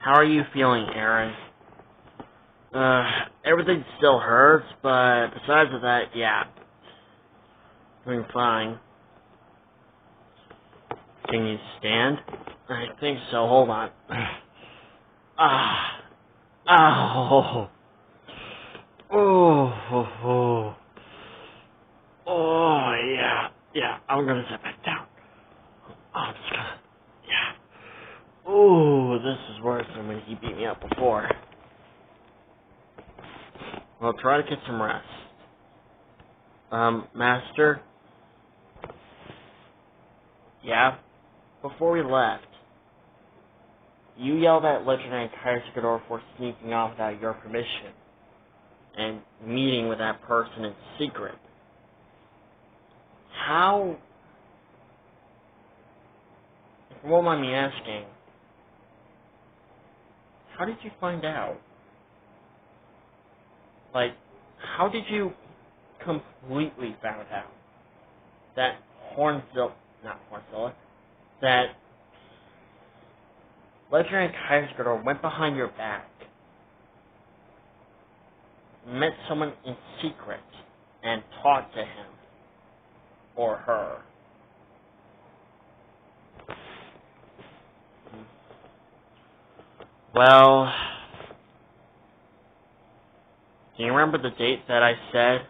How are you feeling, Aaron? Everything still hurts, but besides that, yeah. Doing fine. Can you stand? I think so. Hold on. Ow. Oh, yeah. Yeah, I'm gonna sit back down. I'm just gonna, yeah. Ooh, this is worse than when he beat me up before. Well, try to get some rest. Master? Yeah? Before we left, you yelled at Legendary Kaiser for sneaking off without your permission and meeting with that person in secret. How, if you won't mind me asking, how did you find out? Like, how did you completely found out that that Legendary Kaiser went behind your back, met someone in secret, and talked to him or her? Well, do you remember the date that I said?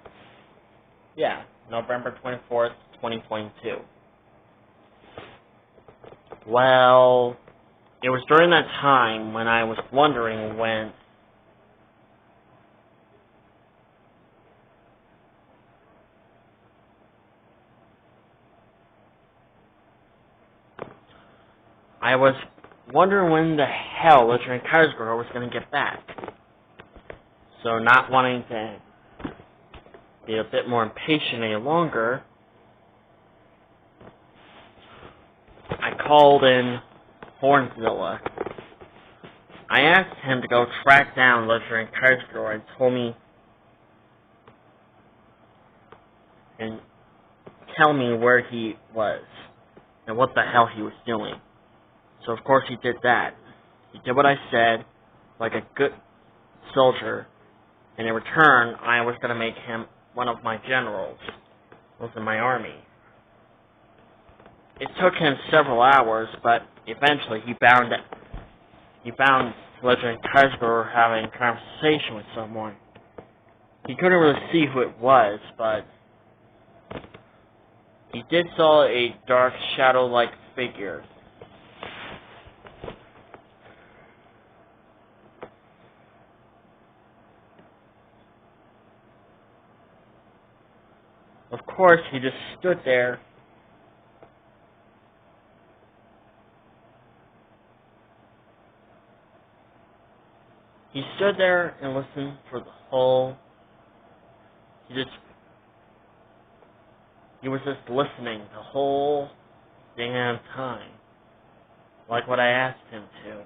Yeah, November 24th, 2022. Well, it was during that time when I was wondering when the hell Legendary Kaiser was going to get back. So not wanting to be a bit more impatient any longer, I called in Hornzilla. I asked him to go track down Legendary Kaiser and told me and tell me where he was and what the hell he was doing. So of course he did that. He did what I said, like a good soldier, and in return I was going to make him one of my generals within my army. It took him several hours, but eventually he found Legendary Kaiser having a conversation with someone. He couldn't really see who it was, but he did saw a dark shadow-like figure. Of course, he just stood there. He stood there and listened for the whole... He was just listening the whole damn time. Like what I asked him to.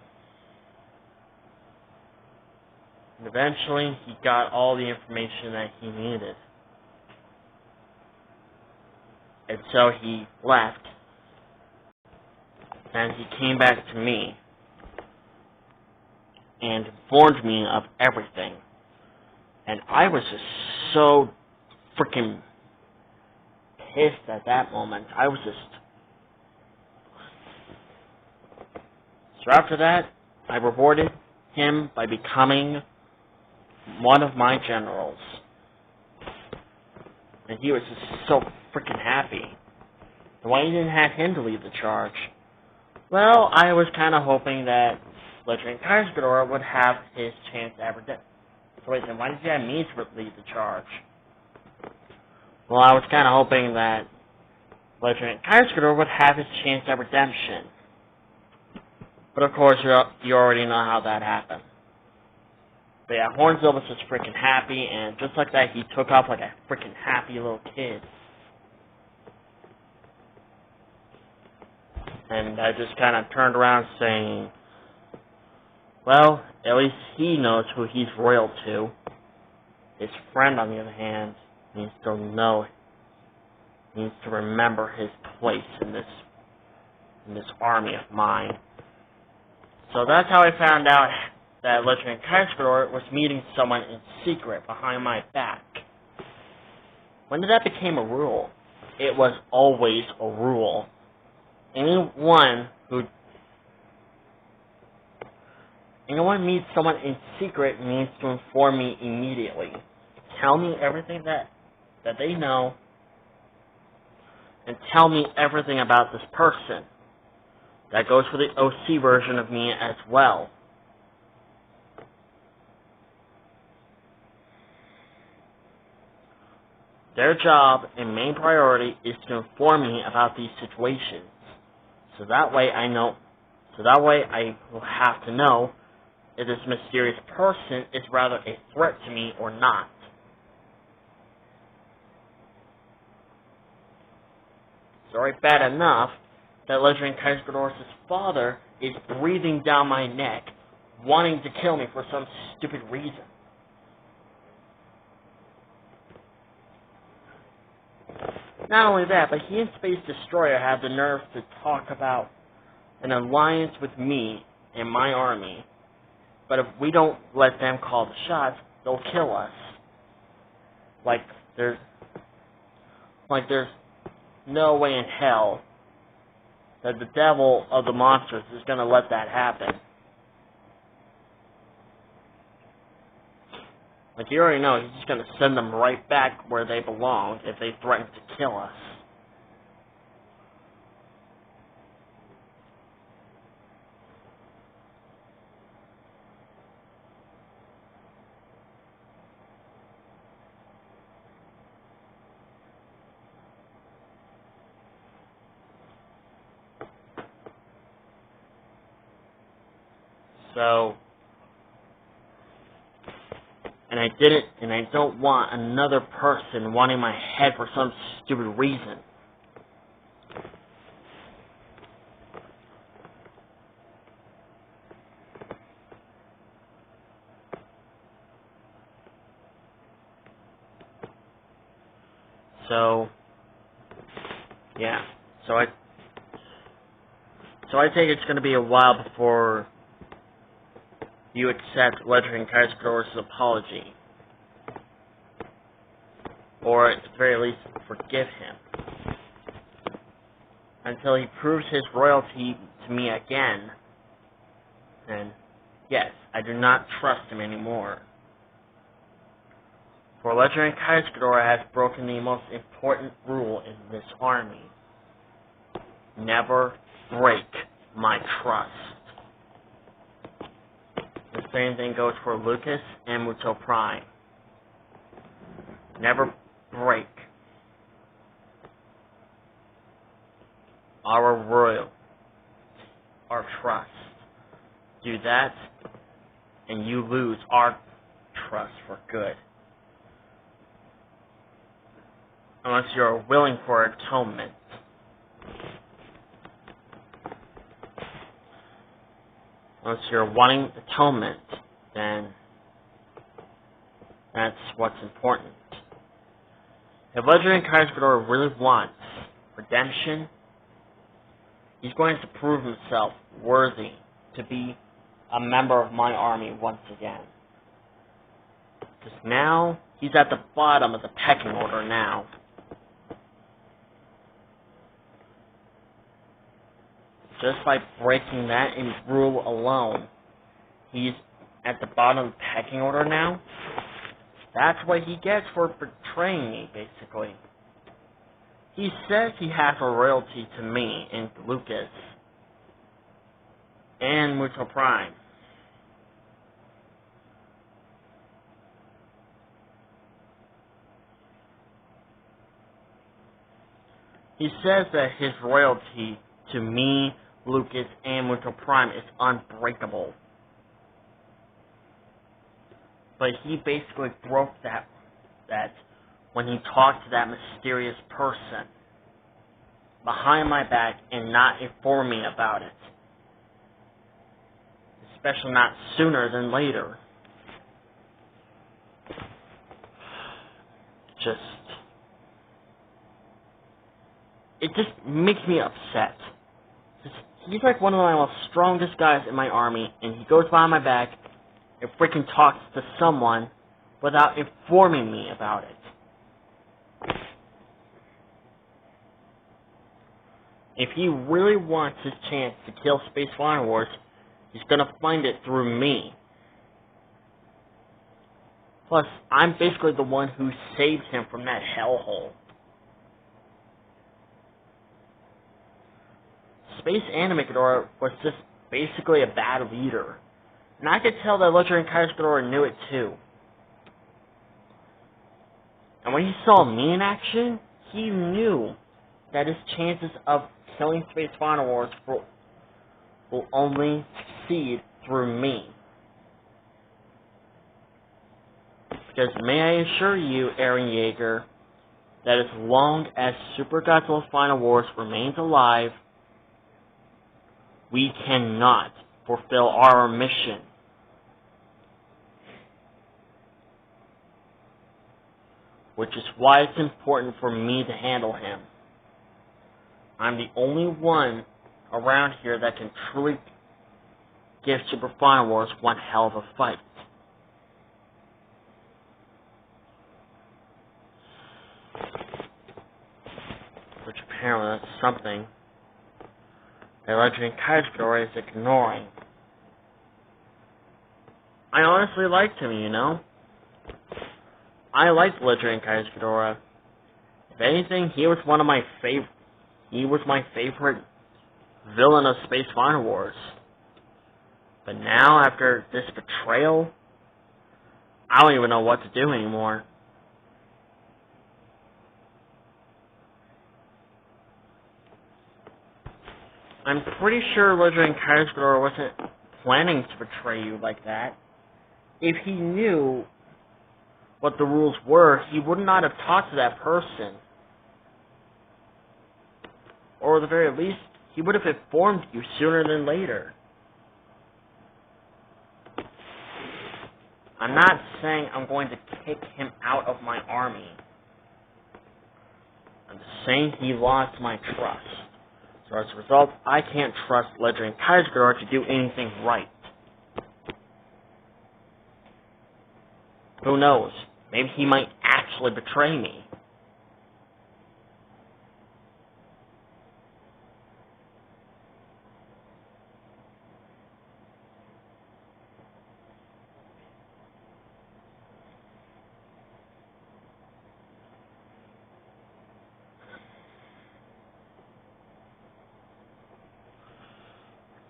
And eventually, he got all the information that he needed. And so he left. And he came back to me and informed me of everything. And I was just so freaking pissed at that moment. So after that, I rewarded him by becoming one of my generals. And he was just so freaking happy. And why you didn't have him to lead the charge? Well, I was kind of hoping that Legendary Kaiser would have his chance at redemption. So wait, then why did you have me to lead the charge? Well, I was kind of hoping that Legendary Kaiser would have his chance at redemption. But of course, you already know how that happened. But yeah, Hornzilla was just freaking happy, and just like that, he took off like a freaking happy little kid. And I just kind of turned around saying, well, at least he knows who he's royal to. His friend, on the other hand, needs to know, needs to remember his place in this army of mine. So that's how I found out that Lieutenant Kaiskador was meeting someone in secret behind my back. When did that become a rule? It was always a rule. Anyone meets someone in secret needs to inform me immediately. Tell me everything that they know, and tell me everything about this person. That goes for the OC version of me as well. Their job and main priority is to inform me about these situations. So that way I will have to know if this mysterious person is rather a threat to me or not. It's already bad enough that Lieutenant Kaiskador's father is breathing down my neck, wanting to kill me for some stupid reason. Not only that, but he and Space Destroyer have the nerve to talk about an alliance with me and my army. But if we don't let them call the shots, they'll kill us. Like there's no way in hell that the devil of the monsters is going to let that happen. Like, you already know, he's just going to send them right back where they belong if they threaten to kill us. So, and I don't want another person wanting my head for some stupid reason. So, yeah. So I think it's going to be a while before you accept Lieutenant Kaiskador's apology. Or at the very least, forgive him. Until he proves his loyalty to me again. And yes, I do not trust him anymore. For Lieutenant Kaiskador has broken the most important rule in this army. Never break my trust. The same thing goes for Lucas and Muto Prime. Never break our trust. Do that, and you lose our trust for good. Unless you're willing for atonement. Unless you're wanting atonement, then that's what's important. If Lieutenant Kaiskador really wants redemption, he's going to prove himself worthy to be a member of my army once again. Because now, he's at the bottom of the pecking order now. Just by breaking that rule alone, he's at the bottom of the pecking order now. That's what he gets for betraying me, basically. He says he has a loyalty to me and Lucas and Muto Prime. He says that his loyalty to me, Lucas, and Muto Prime is unbreakable. But he basically broke that when he talked to that mysterious person behind my back and not inform me about it. Especially not sooner than later. It just makes me upset. He's like one of my most strongest guys in my army, and he goes behind my back and freaking talks to someone without informing me about it. If he really wants his chance to kill Space Final Wars, he's gonna find it through me. Plus, I'm basically the one who saved him from that hellhole. Space Animador was just basically a bad leader. And I could tell that Legendary Kaiser Ghidorah knew it too. And when he saw me in action, he knew that his chances of killing Space Final Wars will only succeed through me. Because may I assure you, Eren Yeager, that as long as Super Godzilla Final Wars remains alive, we cannot fulfill our mission. Which is why it's important for me to handle him. I'm the only one around here that can truly give Super Final Wars one hell of a fight. Which apparently that's something that Legendary Kaiser Ghidorah is ignoring. I honestly liked him, you know? I liked Legendary Kaiser Ghidorah. If anything, he was my favorite villain of Space Final Wars. But now, after this betrayal, I don't even know what to do anymore. I'm pretty sure Legendary Kaiser Ghidorah wasn't planning to betray you like that. If he knew what the rules were, he would not have talked to that person. Or at the very least, he would have informed you sooner than later. I'm not saying I'm going to kick him out of my army. I'm just saying he lost my trust. So as a result, I can't trust Legendary Kaiser Ghidorah to do anything right. Who knows? Maybe he might actually betray me.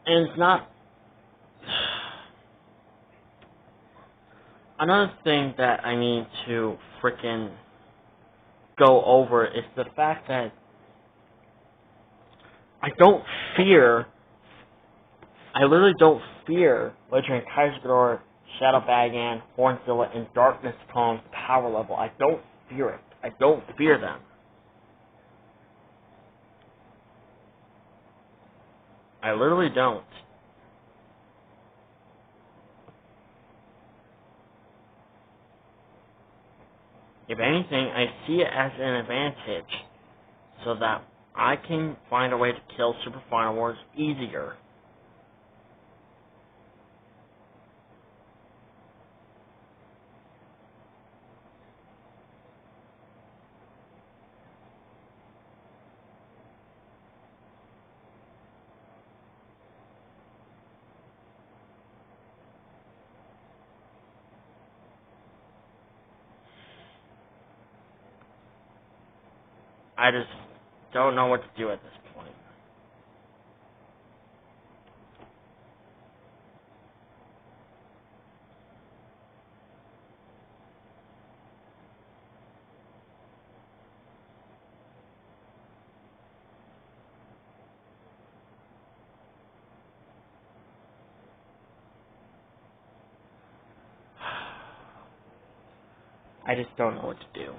And it's not... Another thing that I need to frickin' go over is the fact that I literally don't fear Legendary Kaiser Ghidorah, Shadow Bagan, Hornzilla, and Darkness Tone's power level. I don't fear it. I don't fear them. I literally don't. If anything, I see it as an advantage, so that I can find a way to kill Super Final Wars easier. I just don't know what to do at this point. I just don't know what to do.